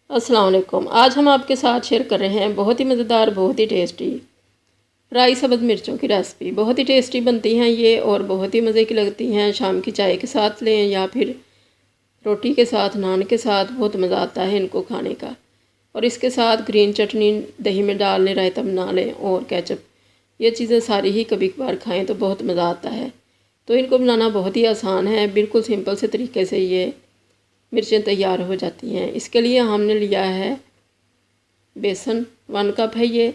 अस्सलाम वालेकुम। आज हम आपके साथ शेयर कर रहे हैं बहुत ही मज़ेदार, बहुत ही टेस्टी फ्राई सब्ज़ मिर्चों की रेसिपी। बहुत ही टेस्टी बनती हैं ये और बहुत ही मज़े की लगती हैं। शाम की चाय के साथ लें या फिर रोटी के साथ, नान के साथ, बहुत मज़ा आता है इनको खाने का। और इसके साथ ग्रीन चटनी दही में डाल लें, रायता बना लें और केचप, ये चीज़ें सारी ही कभी कभार खाएँ तो बहुत मज़ा आता है। तो इनको बनाना बहुत ही आसान है, बिल्कुल सिंपल से तरीके से ये मिर्चें तैयार हो जाती हैं। इसके लिए हमने लिया है बेसन, 1 कप है ये,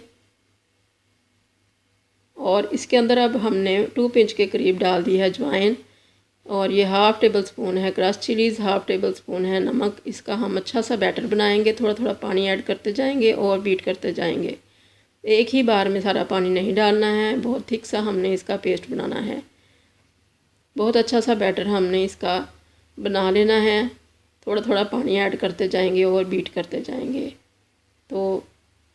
और इसके अंदर अब हमने 2 पिंच के करीब डाल दी है अजवाइन, और ये हाफ़ टेबल स्पून है crush chillies, half table spoon है नमक। इसका हम अच्छा सा बैटर बनाएंगे, थोड़ा थोड़ा पानी ऐड करते जाएंगे और बीट करते जाएंगे। एक ही बार में सारा पानी नहीं डालना है, बहुत थिक सा हमने इसका पेस्ट बनाना है। बहुत अच्छा सा बैटर हमने इसका बना लेना है, थोड़ा थोड़ा पानी ऐड करते जाएंगे और बीट करते जाएंगे। तो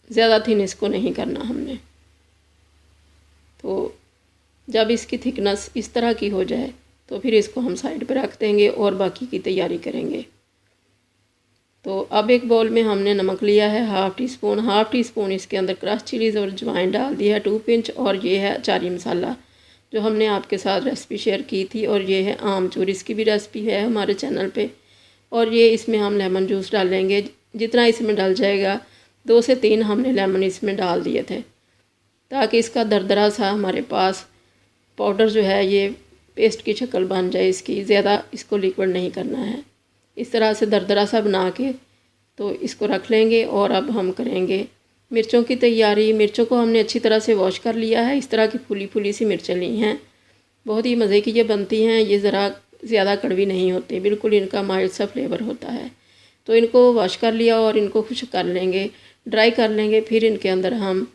ज़्यादा थिन इसको नहीं करना हमने। तो जब इसकी थिकनेस इस तरह की हो जाए तो फिर इसको हम साइड पर रख देंगे और बाकी की तैयारी करेंगे। तो अब एक बाउल में हमने नमक लिया है हाफ़ टी स्पून इसके अंदर क्रश चिलीज़ और अजवाइन डाल दिया है 2 पिंच, और ये है अचारी मसाला जो हमने आपके साथ रेसिपी शेयर की थी। और ये है आमचूर, इसकी भी रेसिपी है हमारे चैनल पे। और ये इसमें हम लेमन जूस डालेंगे, जितना इसमें डल जाएगा। 2 से 3 हमने लेमन इसमें डाल दिए थे ताकि इसका दरदरा सा हमारे पास पाउडर जो है ये पेस्ट की शक्ल बन जाए इसकी। ज़्यादा इसको लिक्विड नहीं करना है, इस तरह से दरदरा सा बना के तो इसको रख लेंगे। और अब हम करेंगे मिर्चों की तैयारी। मिर्चों को हमने अच्छी तरह से वॉश कर लिया है। इस तरह की फूली फूली सी मिर्चें ली हैं, बहुत ही मज़े की ये बनती हैं। ये ज़रा ज़्यादा कड़वी नहीं होती, बिल्कुल इनका माइल्ड सा फ्लेवर होता है। तो इनको वॉश कर लिया और इनको खुश्क कर लेंगे, ड्राई कर लेंगे। फिर इनके अंदर हम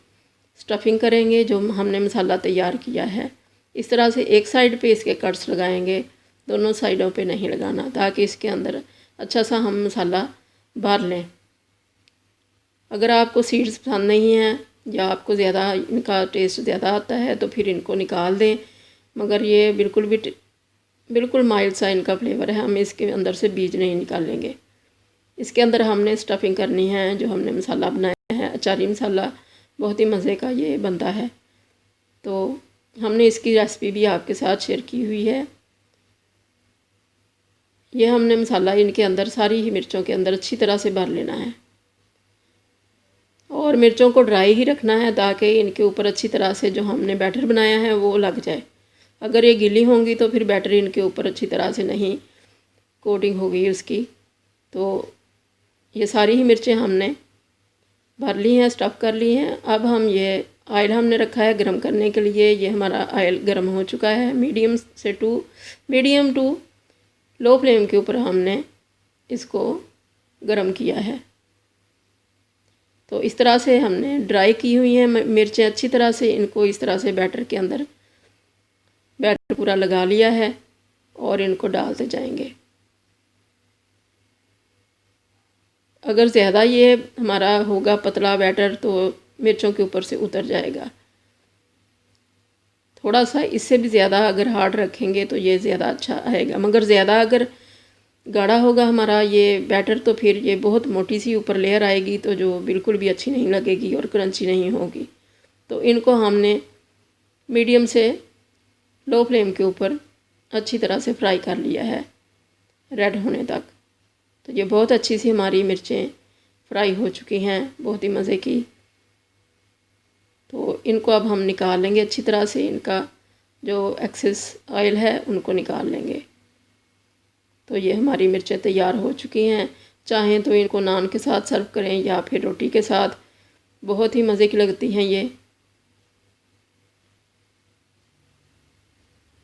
स्टफिंग करेंगे जो हमने मसाला तैयार किया है। इस तरह से एक साइड पे इसके कट्स लगाएंगे, दोनों साइडों पे नहीं लगाना, ताकि इसके अंदर अच्छा सा हम मसाला भर लें। अगर आपको सीड्स पसंद नहीं हैं या आपको ज़्यादा इनका टेस्ट ज़्यादा आता है तो फिर इनको निकाल दें, मगर ये बिल्कुल माइल्ड सा इनका फ्लेवर है, हम इसके अंदर से बीज नहीं निकालेंगे। इसके अंदर हमने स्टफिंग करनी है जो हमने मसाला बनाया है, अचारी मसाला, बहुत ही मज़े का ये बनता है। तो हमने इसकी रेसिपी भी आपके साथ शेयर की हुई है। ये हमने मसाला इनके अंदर सारी ही मिर्चों के अंदर अच्छी तरह से भर लेना है, और मिर्चों को ड्राई ही रखना है ताकि इनके ऊपर अच्छी तरह से जो हमने बैटर बनाया है वो लग जाए। अगर ये गीली होंगी तो फिर बैटर इनके ऊपर अच्छी तरह से नहीं कोटिंग होगी उसकी। तो ये सारी ही मिर्चें हमने भर ली हैं, स्टफ़ कर ली हैं। अब हम ये ऑयल हमने रखा है गरम करने के लिए। ये हमारा ऑयल गरम हो चुका है। मीडियम टू लो फ्लेम के ऊपर हमने इसको गरम किया है। तो इस तरह से हमने ड्राई की हुई हैं मिर्चें अच्छी तरह से। इनको इस तरह से बैटर के अंदर बैटर पूरा लगा लिया है और इनको डालते जाएंगे। अगर ज़्यादा ये हमारा होगा पतला बैटर तो मिर्चों के ऊपर से उतर जाएगा। थोड़ा सा इससे भी ज़्यादा अगर हार्ड रखेंगे तो ये ज़्यादा अच्छा आएगा, मगर ज़्यादा अगर गाढ़ा होगा हमारा ये बैटर तो फिर ये बहुत मोटी सी ऊपर लेयर आएगी, तो जो बिल्कुल भी अच्छी नहीं लगेगी और क्रंची नहीं होगी। तो इनको हमने मीडियम से लो फ्लेम के ऊपर अच्छी तरह से फ्राई कर लिया है रेड होने तक। तो ये बहुत अच्छी सी हमारी मिर्चें फ्राई हो चुकी हैं, बहुत ही मज़े की। तो इनको अब हम निकाल लेंगे अच्छी तरह से, इनका जो एक्सेस ऑयल है उनको निकाल लेंगे। तो ये हमारी मिर्चें तैयार हो चुकी हैं। चाहें तो इनको नान के साथ सर्व करें या फिर रोटी के साथ, बहुत ही मज़े की लगती हैं ये।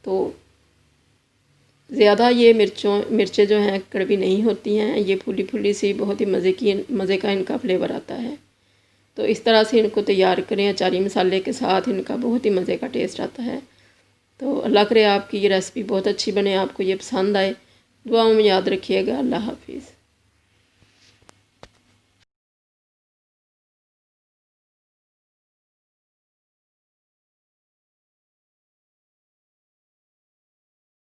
तो ज़्यादा ये मिर्चें जो हैं कड़वी नहीं होती हैं, ये फूली फूली सी बहुत ही मज़े का इनका फ्लेवर आता है। तो इस तरह से इनको तैयार करें अचारी मसाले के साथ, इनका बहुत ही मज़े का टेस्ट आता है। तो अल्लाह करे आपकी ये रेसिपी बहुत अच्छी बने, आपको ये पसंद आए। दुआओं में याद रखिएगा। अल्लाह हाफिज़।